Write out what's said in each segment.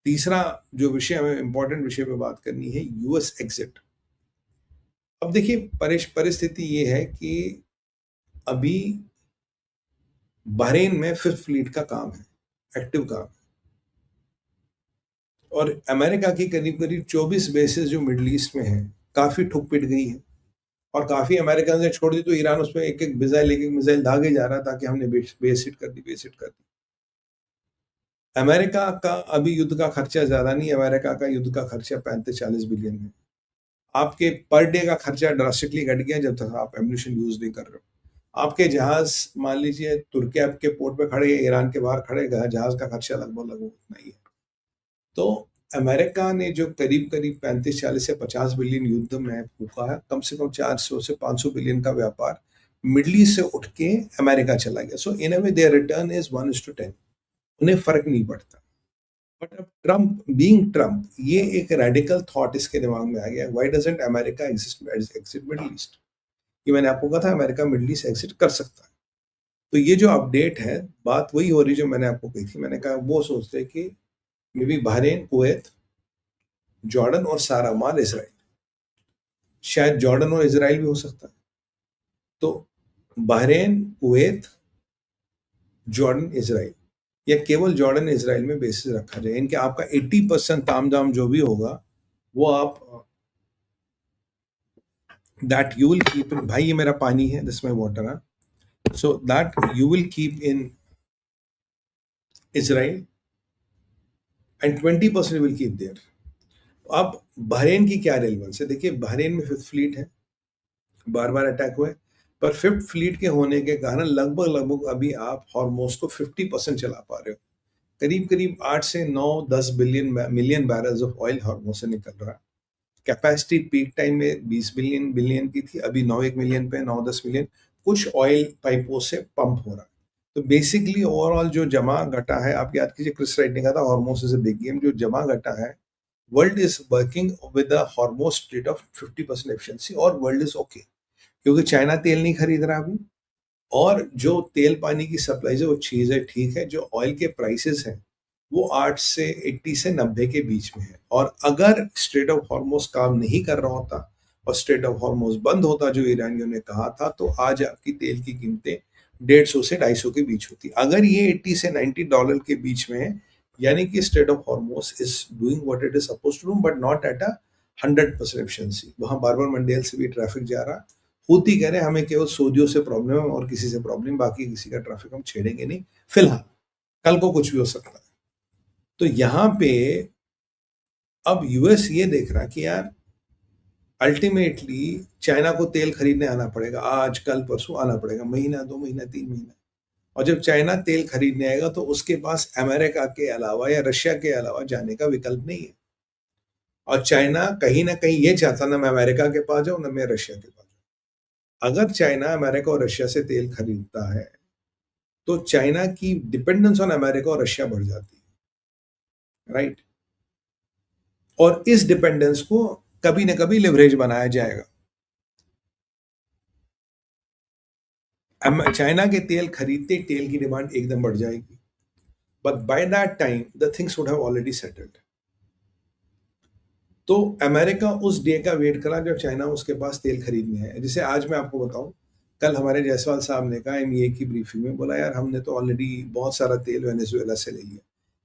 तीसरा जो विषय हमें इंपॉर्टेंट विषय पे बात करनी है, यूएस एग्जिट। अब देखिए परिस्थिति ये है कि अभी बहरीन में फिफ्थ फ्लीट का काम है, एक्टिव काम है, और अमेरिका की करीब करीब 24 बेसेस जो मिडल ईस्ट में है काफी ठुक पिट गई है, और काफी अमेरिका ने छोड़ दी तो ईरान उसमें एक एक मिसाइल दागे जा रहा था कि हमने बेस हिट कर दी। अमेरिका का अभी युद्ध का खर्चा ज्यादा नहीं, अमेरिका का युद्ध का खर्चा 35-40 बिलियन है। आपके पर डे का खर्चा ड्रास्टिकली घट गया जब तक आप एम्यूनिशन यूज नहीं कर रहे हो। आपके जहाज मान लीजिए तुर्की आपके पोर्ट पे खड़े, ईरान के बाहर खड़े, जहाज का खर्चा लगभग उतना ही है। तो अमेरिका ने जो करीब करीब 35-40 से 50 बिलियन युद्ध में फूका है, कम से कम 400 से 500 बिलियन का व्यापार मिडल ईस्ट से उठ के अमेरिका चला गया। सो इन अ वे देयर रिटर्न इज 1:10, उन्हें फर्क नहीं पड़ता। बट अब ट्रम्प ये एक रेडिकल थॉट इसके दिमाग में आ गया, why doesn't America exit middle east. कि मैंने आपको कहा था अमेरिका मिडल ईस्ट एग्जिट कर सकता है। तो ये जो अपडेट है, बात वही हो रही जो मैंने आपको कही थी। मैंने कहा वो सोचते हैं कि may be Bahrain, Kuwait, Jordan और सारा माल इसराइल, शायद जॉर्डन और इसराइल भी हो सकता है। तो बहरीन, कुवैत, जॉर्डन, इसराइल, या केवल जॉर्डन इसराइल में बेसिस रखा जाए। इनके आपका 80% तामझाम जो भी होगा वो आप that you will keep in, भाई ये मेरा पानी है, दिस माय वाटर है, so that you will keep in Israel and 20% will keep their. अब बहरीन की क्या रेलेवेंस है? देखिए बहरीन में फिफ्थ फ्लीट है, बार बार अटैक हुए, पर फिफ्थ फ्लीट के होने के कारण लगभग अभी आप हॉर्मोज को 50% चला पा रहे हो। करीब करीब 8 से 9-10 million barrels of oil Hormoz से निकल रहा है। कैपेसिटी पीक टाइम में 20 बिलियन की थी, अभी 9-1 मिलियन पे, 9-10 मिलियन कुछ ऑयल पाइपों से पंप हो रहा है। तो बेसिकली ओवरऑल जो जमा घटा है, आप याद कीजिए क्रिस राइट ने कहा था Hormoz is a big game, जो जमा घटा है, world is working with a Hormoz state of 50% efficiency, और वर्ल्ड इज ओके, क्योंकि चाइना तेल नहीं खरीद रहा अभी, और जो तेल पानी की सप्लाई है वो चीज है ठीक है, जो ऑयल के प्राइसेस हैं वो 8 से 80 से 90 के बीच में है। और अगर स्ट्रेट ऑफ हॉर्मोज काम नहीं कर रहा होता और स्ट्रेट ऑफ हॉर्मोज बंद होता जो ईरानियों ने कहा था, तो आज आपकी तेल की कीमतें 150 से 250 के बीच होती। अगर ये 80 से 90 डॉलर के बीच में है, यानी कि strait of Hormuz is doing what it is suppose to do, but not at a 100% efficiency. वहां बार मंडेल से भी ट्रैफिक जा रहा, होती कह रहे हमें केवल सऊदियों से प्रॉब्लम है और किसी से प्रॉब्लम, बाकी किसी का ट्रैफिक हम छेड़ेंगे नहीं फिलहाल, कल को कुछ भी हो सकता है। तो यहां पे अब यूएस ये देख रहा कि यार अल्टीमेटली चाइना को तेल खरीदने आना पड़ेगा, आज कल परसों आना पड़ेगा, महीना 2 महीना 3 महीना, और जब चाइना तेल खरीदने आएगा तो उसके पास अमेरिका के अलावा या रशिया के अलावा जाने का विकल्प नहीं है। और चाइना कहीं ना कहीं ये चाहता ना मैं अमेरिका के पास जाऊं ना मैं रशिया के पास जाऊं। अगर चाइना अमेरिका और रशिया से तेल खरीदता है तो चाइना की डिपेंडेंस ऑन अमेरिका और रशिया बढ़ जाती है, राइट? और इस डिपेंडेंस को कभी ना कभी लिवरेज बनाया जाएगा। चाइना के तेल खरीदते तेल की डिमांड एकदम बढ़ जाएगी, but by that time the things would have already settled. तो अमेरिका उस डे का वेट करा जब चाइना उसके पास तेल खरीदने है। जैसे आज मैं आपको बताऊं, कल हमारे जायसवाल साहब ने कहा एमईए की ब्रीफिंग में, बोला यार हमने तो ऑलरेडी बहुत सारा तेल वेनेजुएला से ले लिया।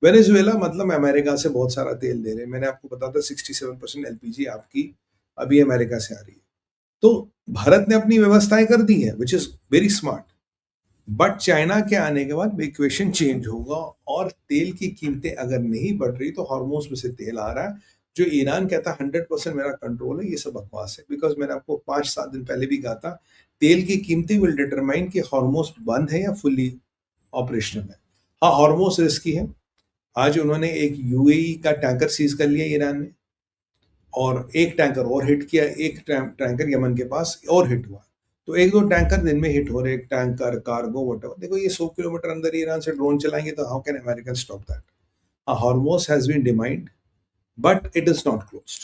वेनेजुएला मतलब अमेरिका से बहुत सारा तेल दे रहे हैं। मैंने आपको बताया था 67% एलपीजी आपकी अभी अमेरिका से आ रही है। तो भारत ने अपनी व्यवस्थाएं कर दी है, which is very smart. But China के आने के बाद इक्वेशन चेंज होगा, और तेल की कीमतें अगर नहीं बढ़ रही तो हार्मोज में से तेल आ रहा है। जो ईरान कहता है 100% मेरा कंट्रोल है, ये सब बकवास है। बिकॉज मैंने आपको 5-7 दिन पहले भी कहा था, तेल की कीमतें विल डिटरमाइन कि हार्मोज बंद है या फुल्ली ऑपरेशनल है। हाँ, हार्मोज रिस्की है। आज उन्होंने एक यूएई का टैंकर सीज कर लिया ईरान ने, और एक टैंकर और हिट किया, एक टैंकर यमन के पास और हिट हुआ। तो 1-2 टैंकर दिन में हिट हो रहे, टैंकर, कार्गो, वटएवर। देखो ये 100 किलोमीटर अंदर ईरान से ड्रोन चलाएंगे तो how can American stop that? Hormuz has been demined but it is not closed.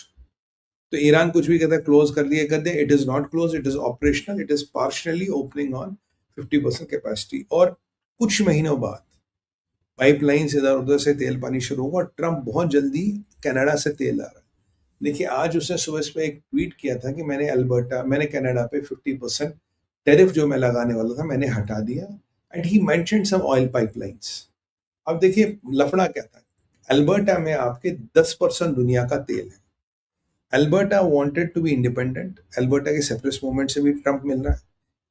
तो ईरान कुछ भी कहता है क्लोज कर दिए, कर दे, it is not close, it is operational, it is partially opening on 50% capacity. और कुछ महीनों बाद पाइपलाइंस इधर उधर से तेल पानी शुरू होगा और ट्रम्प बहुत जल्दी कनाडा से तेल ला रहा है। देखिए आज उसने सुबह सुबह एक ट्वीट किया था कि मैंने कनाडा पे 50% टैरिफ जो मैं लगाने वाला था मैंने हटा दिया, and he mentioned some oil pipelines. अब देखिए लफड़ा क्या था, अल्बर्टा में आपके 10% दुनिया का तेल है। Alberta wanted to be independent, Alberta के सेपरेटिस्ट मूवमेंट से भी ट्रम्प मिल रहा है।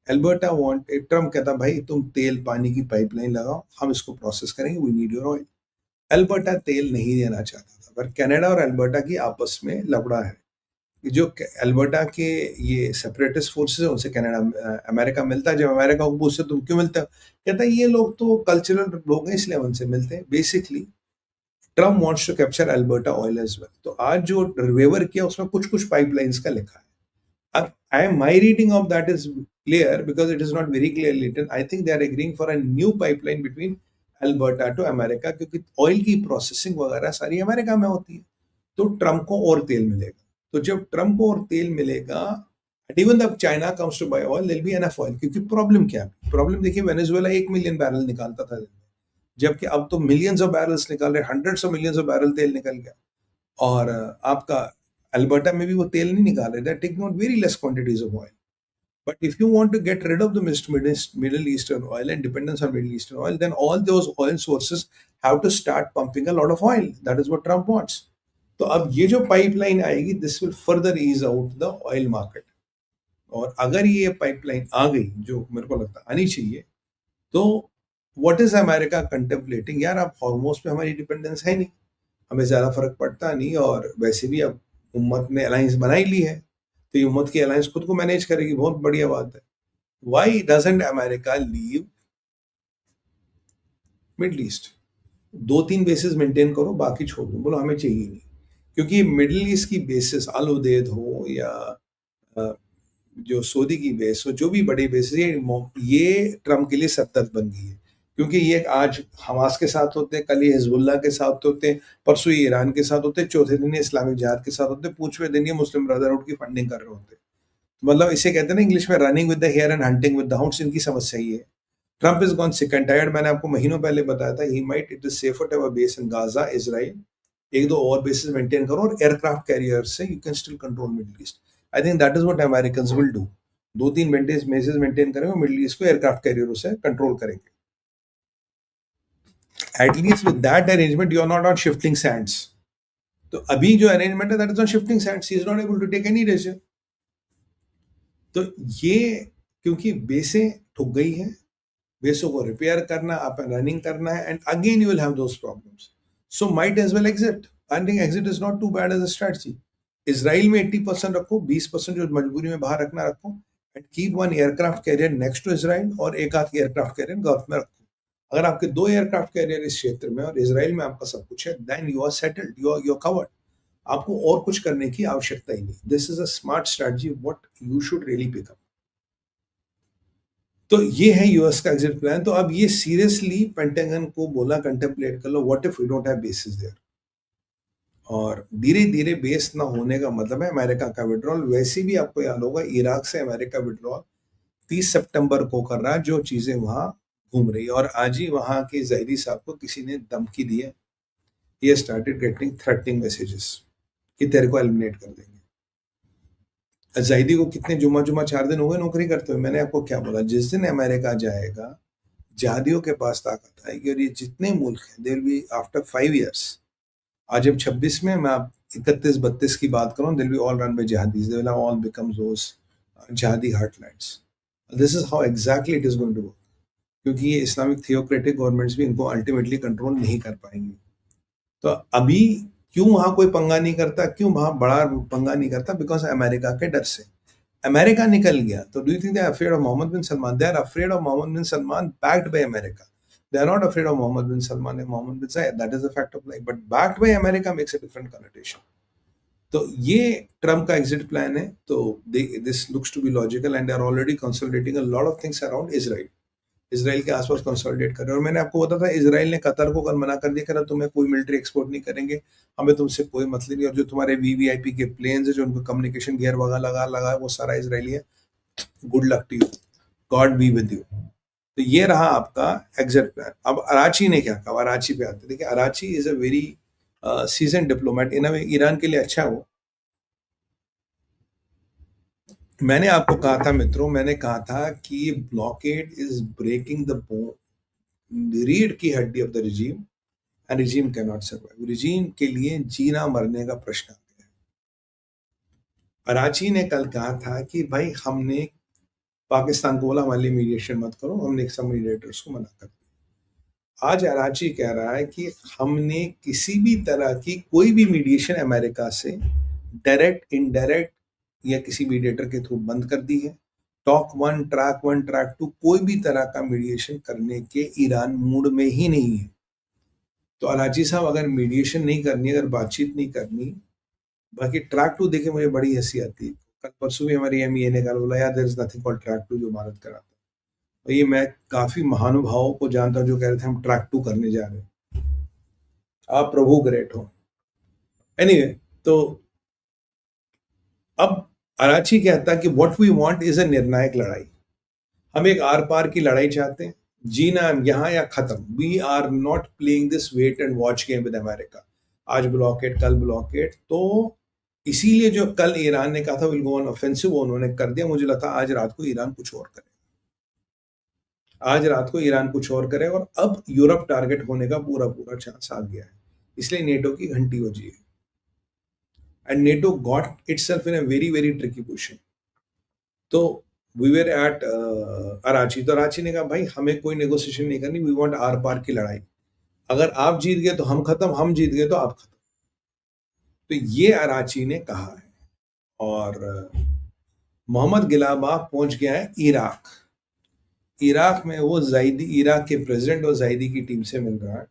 ट्रम्प कहता भाई तुम तेल पानी की पाइपलाइन लगाओ, हम इसको प्रोसेस करेंगे, we need your oil. Alberta तेल नहीं देना चाहता था, पर कनाडा और अल्बर्टा की आपस में लफड़ा है। जो अल्बर्टा के ये सेपरेटिस्ट फोर्सेस है उनसे कनाडा अमेरिका मिलता है। जब अमेरिका को पूछते तुम क्यों मिलते हो, कहता है ये लोग तो कल्चरल लोग हैं इसलिए उनसे मिलते हैं। Basically Trump wants to capture Alberta oil as well. तो आज जो रिवेवर किया उसमें कुछ कुछ पाइपलाइंस का लिखा है। My reading of that is clear because it is not very clearly written. I think they are agreeing for a new pipeline between Alberta to America, क्योंकि ऑयल की प्रोसेसिंग वगैरह सारी अमेरिका में होती है। तो ट्रम्प को और तेल मिलेगा। तो जब ट्रम्प को और तेल मिलेगा, even the China comes to buy oil, there be enough oil. क्योंकि प्रॉब्लम क्या है, प्रॉब्लम देखिए वेनेजुएला 1 मिलियन बैरल निकालता था दिन में, जबकि अब तो मिलियंस ऑफ बैरल्स निकाल रहे, hundreds of millions of barrel तेल निकल गया। और आपका अल्बर्टा में भी वो तेल नहीं निकाल रहे, they're taking out very less quantities of oil. But if you want to get rid of the Middle Eastern oil and dependence on Middle Eastern oil, then all those oil sources have to start pumping a lot of oil. That is what Trump wants. तो अब ये जो pipeline आएगी, this will further ease out the oil market. और अगर ये pipeline आ गई, जो मेरे को लगता आनी चाहिए, तो व्हाट इज अमेरिका कंटेम्पलेटिंग, यार अब हॉर्मोज पे हमारी डिपेंडेंस है नहीं, हमें ज़्यादा फर्क पड़ता नहीं, और वैसे भी अब उम्मत ने अलायंस बना ही ली है, तो ये उम्मत की अलायंस खुद को मैनेज करेगी, बहुत बढ़िया बात है। Why doesn't America leave middle east, 2-3 bases maintain करो, बाकी छोड़ दो, बोलो हमें चाहिए नहीं। क्योंकि मिडिल ईस्ट की बेसिस अल उदेद हो या जो सऊदी की बेस हो, जो भी बड़ी बेस है, ये ट्रम्प के लिए सत्तर बन गई है। क्योंकि ये आज हमास के साथ होते हैं, कल ये हिजबुल्लाह के साथ होते हैं, परसों ये ईरान के साथ होते हैं, चौथे दिन ये इस्लामिक जिहाद के साथ होते हैं, पांचवें दिन ये मुस्लिम ब्रदरहुड की फंडिंग कर रहे होते हैं। मतलब इसे कहते हैं ना इंग्लिश में, running with the hare and hunting with the hounds. इनकी समस्या ये है। Trump is gone sick and tired. मैंने आपको महीनों पहले बताया था, he might it is safer to have a base in Gaza, Israel, एक दो और बेसिस मेंटेन करो, और एयरक्राफ्ट कैरियर से you can still control Middle East. I think that is what Americans will do. 2-3 bases maintain करेंगे, middle east को aircraft कैरियरों से control करेंगे। At least with that arrangement, you are not on shifting sands. तो अभी जो arrangement है, that is on shifting sands, he is not able to take any decision. तो ये क्योंकि बेसें ठुक गई हैं, बेसों को रिपेयर करना, अप एंड रनिंग करना है, and again you will have those problems. So might as well exit. I think exit is not too bad as a strategy. Israel में 80% रखो, 20% जो मजबूरी में बाहर रखना रखो, and keep one aircraft carrier next to Israel, और एक आध एयरक्राफ्ट कैरियर गल्फ में रखो। अगर आपके 2 एयरक्राफ्ट कैरियर इस क्षेत्र में और इसराइल में आपका सब कुछ है, then you are settled, you are covered. आपको और कुछ करने की आवश्यकता ही नहीं। This is a smart strategy, what you should really pick up. तो ये है यूएस का एग्जिट प्लान। तो अब ये सीरियसली पेंटागन को बोला, कंटेम्पलेट कर लो, what if we don't have basis there. और धीरे धीरे बेस ना होने का मतलब है अमेरिका का विड्रॉल। वैसे भी आपको याद होगा, इराक से अमेरिका विड्रॉल 30 सितंबर को कर रहा है, जो चीजें वहां घूम रही है। और आज ही वहां के ज़ैदी साहब को किसी ने धमकी दी है, he started getting threatening messages कि तेरे को एलिमिनेट कर देंगे। ज़ैदी को कितने जुमा 4 दिन हो गए नौकरी करते हुए। मैंने आपको क्या बोला, जिस दिन अमेरिका जाएगा, जिहादियों के पास ताकत आएगी, और ये जितने मुल्क हैं, दे विल बी आफ्टर 5 years। आज जब 26 में मैं आप 31-32 की बात करूं, they will be all run by jihadis, they will have all become those jihadi heartlands. This is how exactly it is going to work. क्योंकि ये इस्लामिक थियोक्रेटिक गवर्नमेंट्स भी इनको अल्टीमेटली कंट्रोल नहीं कर पाएंगी। तो अभी क्यों वहां कोई पंगा नहीं करता, क्यों वहां बड़ा पंगा नहीं करता? बिकॉज अमेरिका के डर से। अमेरिका निकल गया तो do you think they are afraid of Mohammed bin Salman? They are afraid of Mohammed bin Salman backed by America. They are not afraid of Mohammed bin Salman and Mohammed bin Zayed. That is the fact of life. But backed by America makes a different connotation. तो ये Trump का exit plan है। तो this looks to be logical, and they are already consolidating a lot of things around Israel. Israel के आसपास consolidate कर रहे हैं। और मैंने आपको बताया था, इसराइल ने कतर को कल मना कर दिया, कह रहा तुम्हें कोई मिलिट्री एक्सपोर्ट नहीं करेंगे, हमें तुमसे कोई मतलब नहीं। और जो तुम्हारे वीवीआईपी के प्लेन्स है, जो उनको कम्युनिकेशन गियर वगैरह लगा वो सारा इसराइली है। Good luck to you, God be with you. तो ये रहा आपका एग्जिट प्लान। अब अराची ने क्या कहा, अराची पे आते देखिए, Araghchi is a very season diplomat in Iran के लिए अच्छा है वो। मैंने आपको कहा था मित्रों, मैंने कहा था कि ब्लॉकेड इज ब्रेकिंग द रीढ़ की हड्डी of the regime and regime can not survive. Regime के लिए जीना मरने का प्रश्न आ गया। अराची ने कल कहा था कि भाई हमने पाकिस्तान को बोला हमारे लिए मीडिएशन मत करो, हमने सब मीडिएटर्स को मना कर दिया। आज अराची कह रहा है कि हमने किसी भी तरह की कोई भी मीडिएशन अमेरिका से डायरेक्ट इनडायरेक्ट या किसी मीडिएटर के थ्रू बंद कर दी है। टॉक वन ट्रैक टू कोई भी तरह का मीडिएशन करने के ईरान मूड में ही नहीं है। तो अराची साहब अगर मीडिएशन नहीं करनी, अगर बातचीत नहीं करनी, बाकी ट्रैक टू देखे मुझे बड़ी हंसी आती है। कल परसों भी हमारी एमईए ने कहा, बोला यार there is nothing called track two जो भारत कराता। और ये मैं काफी महानुभावों को जानता हूं जो कह रहे थे हम ट्रैक टू करने जा रहे हैं। आप प्रभु ग्रेट हो। एनीवे, तो अब अराची कहता है कि what we want is a निर्णायक लड़ाई। हम एक आर पार की लड़ाई चाहते हैं, जीना यहां या खत्म। We are not playing this wait and watch game with America. आज ब्लॉकेट कल ब्लॉकेट, तो इसीलिए जो कल ईरान ने कहा था विल गो ऑन ऑफेंसिव, उन्होंने कर दिया। मुझे लगता आज रात को ईरान कुछ और करे, आज रात को ईरान कुछ और करे, और अब यूरोप टारगेट होने का पूरा पूरा चांस आ गया है। इसलिए नेटो की घंटी बजी है and NATO got itself in a very very tricky position. तो वी वेर एट अराची, तो अराची ने कहा भाई हमें कोई नेगोशिएशन नहीं करनी, वी वांट आर पार की लड़ाई। अगर आप जीत गए तो हम खत्म, हम जीत गए तो आप खत्म। तो ये अराची ने कहा है। और मोहम्मद गिलाबा पहुंच गया है इराक। इराक में वो जायदी, इराक के प्रेसिडेंट और जायदी की टीम से मिल रहा है,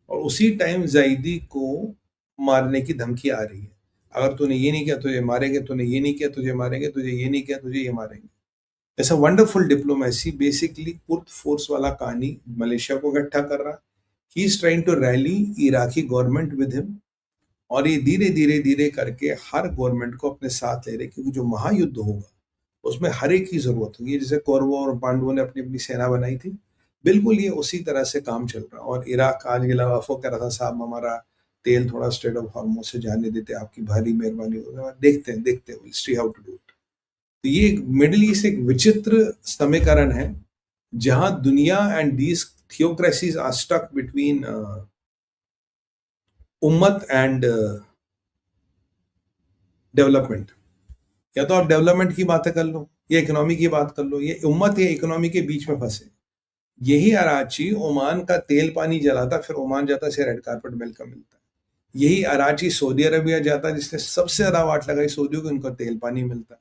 और उसी टाइम जायदी को मारने की धमकी आ रही है। अगर तूने ये नहीं किया तुझे मारेंगे, तूने ये नहीं किया तुझे मारेंगे, तुझे ये नहीं किया तुझे ये मारेंगे। ऐसा वंडरफुल डिप्लोमेसी, बेसिकली पुर्त फोर्स वाला कहानी मलेशिया को इकट्ठा कर रहा है। He is trying to rally Iraqi government with him, और ये धीरे धीरे धीरे करके हर गवर्नमेंट को अपने साथ ले रहे, क्योंकि जो महायुद्ध होगा उसमें हर एक की जरूरत होगी। जैसे कौरवों और पांडवों ने अपनी अपनी सेना बनाई थी, बिल्कुल ये उसी तरह से काम चल रहा है। और इराक आज गिलावाफो कह रहा था साहब हमारा तेल थोड़ा स्ट्रेट ऑफ हार्मोज से जाने देते, आपकी भारी मेहरबानी होगी। देखते हैं will see how to do it. तो ये मिडिल ईस्ट एक विचित्र समीकरण है, जहां दुनिया and these theocracies are stuck between उम्मत एंड डेवलपमेंट। या तो आप डेवलपमेंट की बातें कर लो या इकोनॉमी की बात कर लो, ये उम्मत या इकोनॉमी के बीच में फंसे। यही अराची ओमान का तेल पानी जलाता, फिर ओमान जाता से रेड कारपेट वेलकम मिलता है। यही अराची सऊदी अरबिया जाता, जिसने सबसे ज्यादा वाट लगाई सऊदियों को, उनको तेल पानी मिलता है।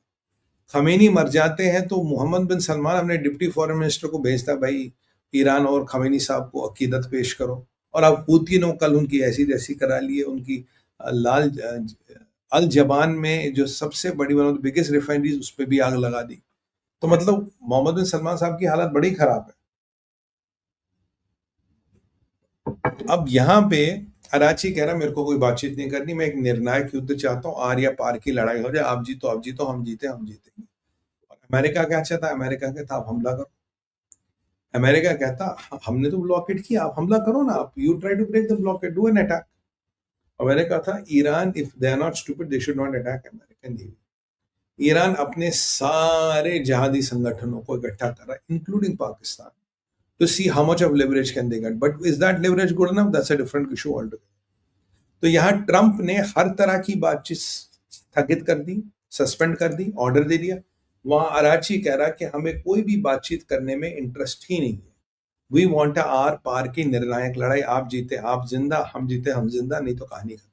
खमेनी मर जाते हैं तो मोहम्मद बिन सलमान अपने डिप्टी फॉरेन मिनिस्टर को भेजता, भाई ईरान और खमेनी साहब को अकीदत पेश करो। और अब हूती ने कल उनकी ऐसी जैसी करा ली है। उनकी लाल अल जबान में जो सबसे बड़ी one of the biggest refineries, उस पर भी आग लगा दी। तो मतलब मोहम्मद बिन सलमान साहब की हालत बड़ी खराब है। अब यहाँ पे अराची कह रहा मेरे को कोई बातचीत नहीं करनी, मैं एक निर्णायक युद्ध चाहता हूँ, आर या पार की लड़ाई हो जाए, आप जीतो हम जीते, हम जीतेंगे। और अमेरिका क्या चाहता है? अमेरिका कहता आप हमला करो। अमेरिका कहता हमने तो ब्लॉकेट किया, आप हमला करो ना, आप you try to break the blockade, do an attack. America था Iran if they are not stupid they should not attack American navy. Iran अपने सारे जहादी संगठनों को इकट्ठा कर रहा है, including Pakistan, to see how much of leverage can they get. But is that leverage good enough? That's a different issue altogether. तो यहाँ ट्रंप ने हर तरह की बातचीत स्थगित कर दी, सस्पेंड कर दी, ऑर्डर दे दिया। वहां अराची कह रहा कि हमें कोई भी बातचीत करने में इंटरेस्ट ही नहीं है। वी वांट आर पार की निर्णायक लड़ाई, आप जीते आप जिंदा, हम जीते हम जिंदा, नहीं तो कहानी खत्म।